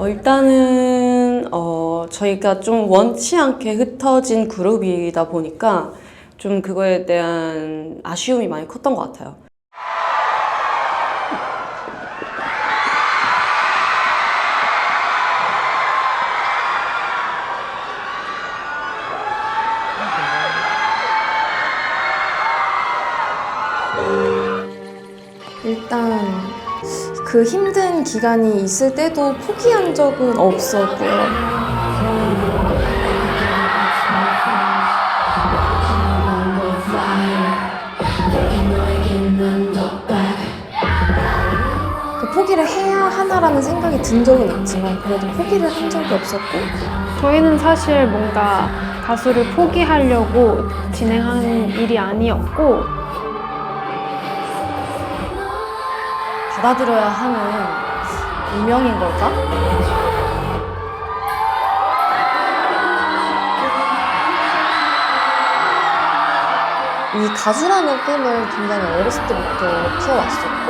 일단은 저희가 좀 원치 않게 흩어진 그룹이다 보니까 좀 그거에 대한 아쉬움이 많이 컸던 것 같아요. 일단 그 힘든 기간이 있을 때도 포기한 적은 없었고요. 그 포기를 해야 하나라는 생각이 든 적은 있지만 그래도 포기를 한 적이 없었고, 저희는 사실 뭔가 가수를 포기하려고 진행한 일이 아니었고, 받아들여야 하는 운명인 걸까? 이 가수라는 꿈을 굉장히 어렸을 때부터 키워왔었고,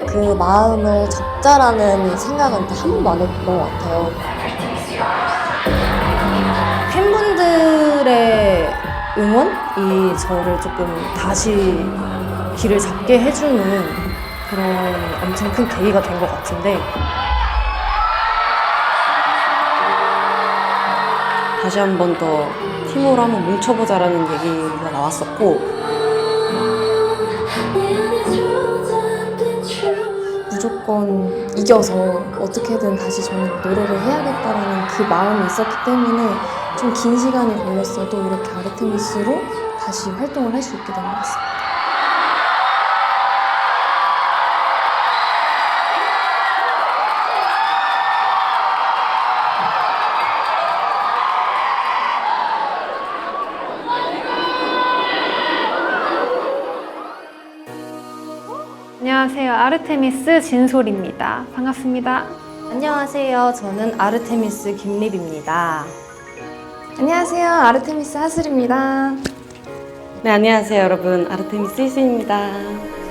그 마음을 접자라는 생각은 한 번도 안 했던 것 같아요. 팬분들의 응원이 저를 조금 다시 길을 잡게 해주는 그런 엄청 큰 계기가 된 것 같은데, 다시 한 번 더 팀으로 한번 뭉쳐보자라는 얘기가 나왔었고, 무조건 이겨서 어떻게든 다시 저는 노래를 해야겠다라는 그 마음이 있었기 때문에 좀 긴 시간이 걸렸어도 이렇게 아르테미스로 다시 활동을 할 수 있게 된 것 같습니다. 안녕하세요. 아르테미스 진솔입니다. 반갑습니다. 안녕하세요. 저는 아르테미스 김립입니다. 안녕하세요. 아르테미스 하슬입니다. 네, 안녕하세요 여러분, 아르테미스 이수입니다.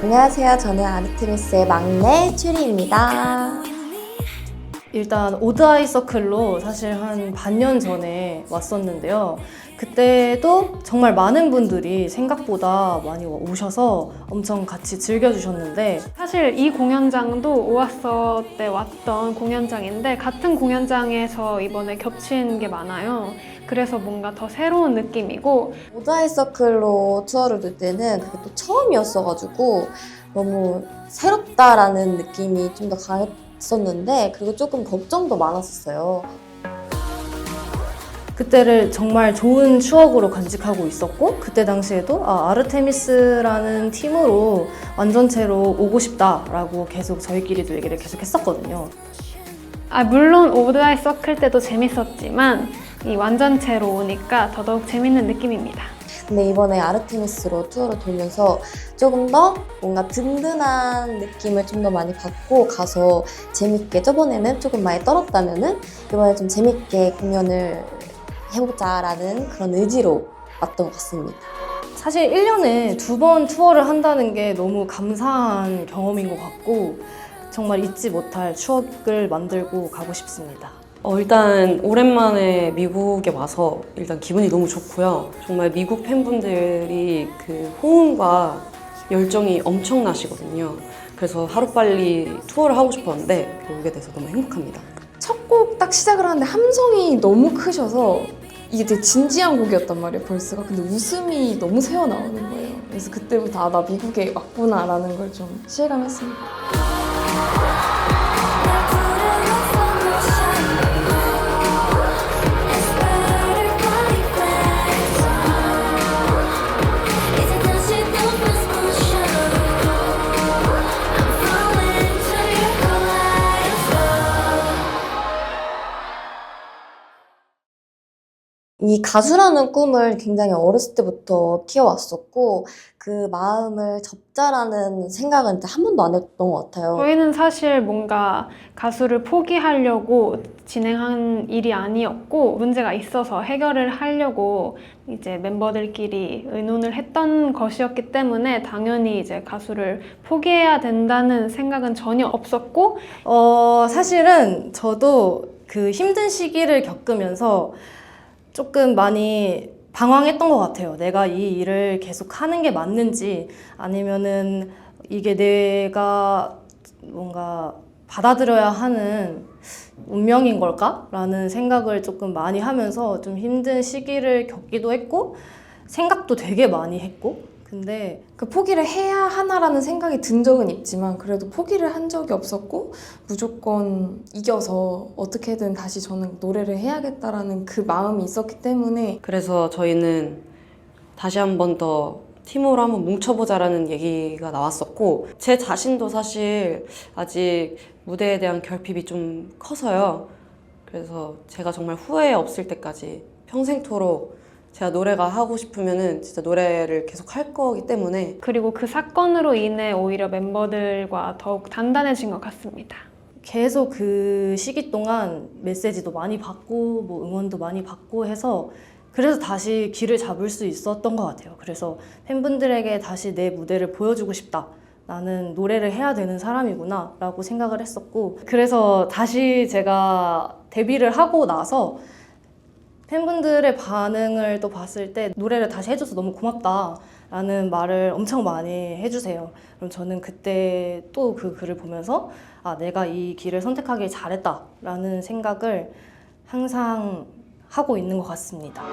안녕하세요. 저는 아르테미스의 막내 추리입니다. 일단 오드아이서클로 사실 한 반년 전에 왔었는데요. 그때도 정말 많은 분들이 생각보다 많이 오셔서 엄청 같이 즐겨주셨는데, 사실 이 공연장도 오았어 때 왔던 공연장인데 같은 공연장에서 이번에 겹친 게 많아요. 그래서 뭔가 더 새로운 느낌이고, 오드아이서클로 투어를 돌 때는 그게 또 처음이었어가지고 너무 새롭다라는 느낌이 좀 더 강했었는데, 그리고 조금 걱정도 많았었어요. 그때를 정말 좋은 추억으로 간직하고 있었고, 그때 당시에도 아르테미스라는 팀으로 완전체로 오고 싶다라고 계속 저희끼리도 얘기를 계속 했었거든요. 물론 오드아이 서클 때도 재밌었지만 이 완전체로 오니까 더더욱 재밌는 느낌입니다. 근데 이번에 아르테미스로 투어를 돌면서 조금 더 뭔가 든든한 느낌을 좀 더 많이 받고 가서 재밌게, 저번에는 조금 많이 떨었다면은 이번에 좀 재밌게 공연을 해보자라는 그런 의지로 왔던 것 같습니다. 사실 1년에 2번 투어를 한다는 게 너무 감사한 경험인 것 같고, 정말 잊지 못할 추억을 만들고 가고 싶습니다. 일단 오랜만에 미국에 와서 일단 기분이 너무 좋고요. 정말 미국 팬분들이 그 호응과 열정이 엄청나시거든요. 그래서 하루빨리 투어를 하고 싶었는데 오게 돼서 너무 행복합니다. 첫 곡 딱 시작을 하는데 함성이 너무 크셔서 이게 되게 진지한 곡이었단 말이에요, 벌스가. 근데 웃음이 너무 새어나오는 거예요. 그래서 그때부터 나 미국에 왔구나라는 걸 좀 실감했습니다. 이 가수라는 꿈을 굉장히 어렸을 때부터 키워왔었고 그 마음을 접자라는 생각은 한 번도 안 했던 것 같아요. 저희는 사실 뭔가 가수를 포기하려고 진행한 일이 아니었고 문제가 있어서 해결을 하려고 이제 멤버들끼리 의논을 했던 것이었기 때문에 당연히 이제 가수를 포기해야 된다는 생각은 전혀 없었고 사실은 저도 그 힘든 시기를 겪으면서 조금 많이 방황했던 것 같아요. 내가 이 일을 계속 하는 게 맞는지 아니면은 이게 내가 뭔가 받아들여야 하는 운명인 걸까? 라는 생각을 조금 많이 하면서 좀 힘든 시기를 겪기도 했고 생각도 되게 많이 했고 근데 그 포기를 해야 하나라는 생각이 든 적은 있지만 그래도 포기를 한 적이 없었고 무조건 이겨서 어떻게든 다시 저는 노래를 해야겠다라는 그 마음이 있었기 때문에 그래서 저희는 다시 한 번 더 팀으로 한번 뭉쳐보자라는 얘기가 나왔었고 제 자신도 사실 아직 무대에 대한 결핍이 좀 커서요. 그래서 제가 정말 후회 없을 때까지 평생토록 제가 노래가 하고 싶으면은 진짜 노래를 계속 할 거기 때문에 그리고 그 사건으로 인해 오히려 멤버들과 더욱 단단해진 것 같습니다. 계속 그 시기 동안 메시지도 많이 받고 뭐 응원도 많이 받고 해서 그래서 다시 길을 잡을 수 있었던 것 같아요. 그래서 팬분들에게 다시 내 무대를 보여주고 싶다. 나는 노래를 해야 되는 사람이구나 라고 생각을 했었고 그래서 다시 제가 데뷔를 하고 나서 팬분들의 반응을 또 봤을 때 노래를 다시 해줘서 너무 고맙다 라는 말을 엄청 많이 해주세요. 그럼 저는 그때 또 그 글을 보면서 아, 내가 이 길을 선택하길 잘했다 라는 생각을 항상 하고 있는 것 같습니다.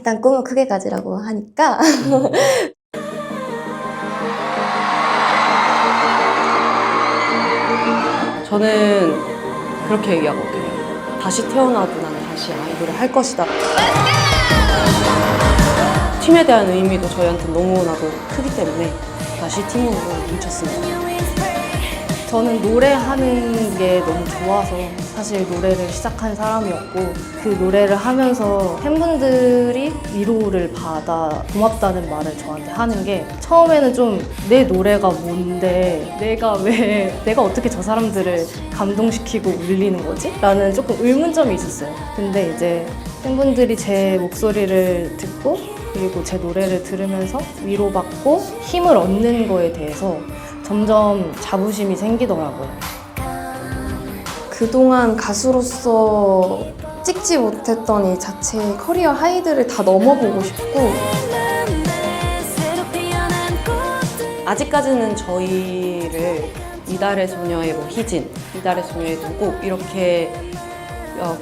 일단 꿈은 크게 가지라고 하니까 저는 그렇게 얘기하거든요. 다시 태어나도 나는 다시 아이돌을 할 것이다. 팀에 대한 의미도 저희한테 너무나도 크기 때문에 다시 팀으로 뭉쳤습니다. 저는 노래하는 게 너무 좋아서 사실 노래를 시작한 사람이었고 그 노래를 하면서 팬분들이 위로를 받아 고맙다는 말을 저한테 하는 게 처음에는 좀 내 노래가 뭔데 내가 어떻게 저 사람들을 감동시키고 울리는 거지? 라는 조금 의문점이 있었어요. 근데 이제 팬분들이 제 목소리를 듣고 그리고 제 노래를 들으면서 위로받고 힘을 얻는 거에 대해서 점점 자부심이 생기더라고요. 그동안 가수로서 찍지 못했던 이 자체의 커리어 하이들을 다 넘어보고 싶고 아직까지는 저희를 이달의 소녀의 뭐 희진, 이달의 소녀의 누구 이렇게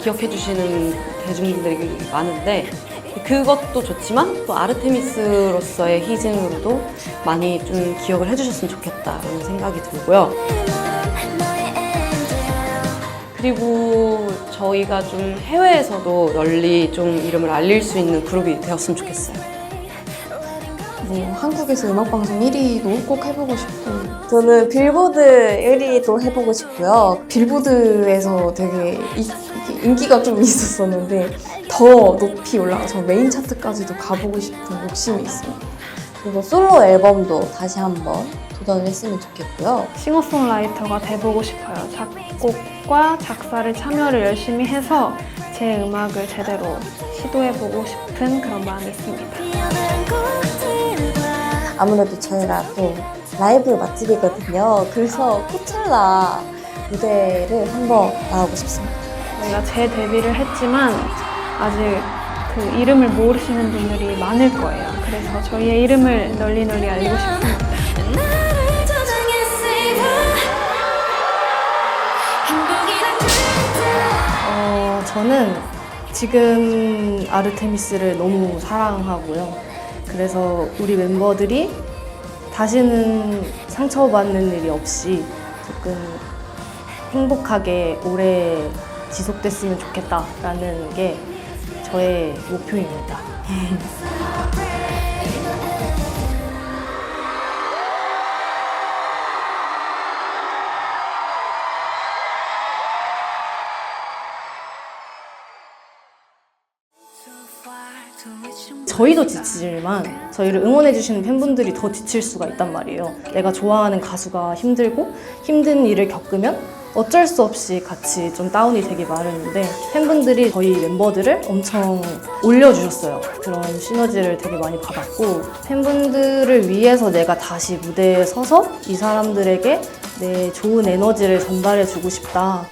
기억해 주시는 대중분들이 많은데 그것도 좋지만 또 아르테미스로서의 희진으로도 많이 좀 기억을 해주셨으면 좋겠다라는 생각이 들고요. 그리고 저희가 좀 해외에서도 널리 좀 이름을 알릴 수 있는 그룹이 되었으면 좋겠어요. 뭐 한국에서 음악방송 1위도 꼭 해보고 싶고 저는 빌보드 1위도 해보고 싶고요. 빌보드에서 되게 인기가 좀 있었었는데 더 높이 올라가서 메인 차트까지도 가보고 싶은 욕심이 있습니다. 그리고 솔로 앨범도 다시 한번 도전을 했으면 좋겠고요. 싱어송라이터가 돼보고 싶어요. 작곡과 작사를 참여를 열심히 해서 제 음악을 제대로 시도해보고 싶은 그런 마음이 있습니다. 아무래도 저희가 또 라이브 맛집이거든요. 그래서 코첼라 무대를 한번 나가고 싶습니다. 저희가 재데뷔를 했지만 아직 그 이름을 모르시는 분들이 많을 거예요. 그래서 저희의 이름을 널리 알리고 싶습니다. 저는 지금 아르테미스를 너무 사랑하고요. 그래서 우리 멤버들이 다시는 상처받는 일이 없이 조금 행복하게 오래 지속됐으면 좋겠다라는 게 저의 목표입니다. 저희도 지치지만 저희를 응원해주시는 팬분들이 더 지칠 수가 있단 말이에요. 내가 좋아하는 가수가 힘들고 힘든 일을 겪으면 어쩔 수 없이 같이 좀 다운이 되기 마련인데 팬분들이 저희 멤버들을 엄청 올려주셨어요. 그런 시너지를 되게 많이 받았고 팬분들을 위해서 내가 다시 무대에 서서 이 사람들에게 내 좋은 에너지를 전달해주고 싶다.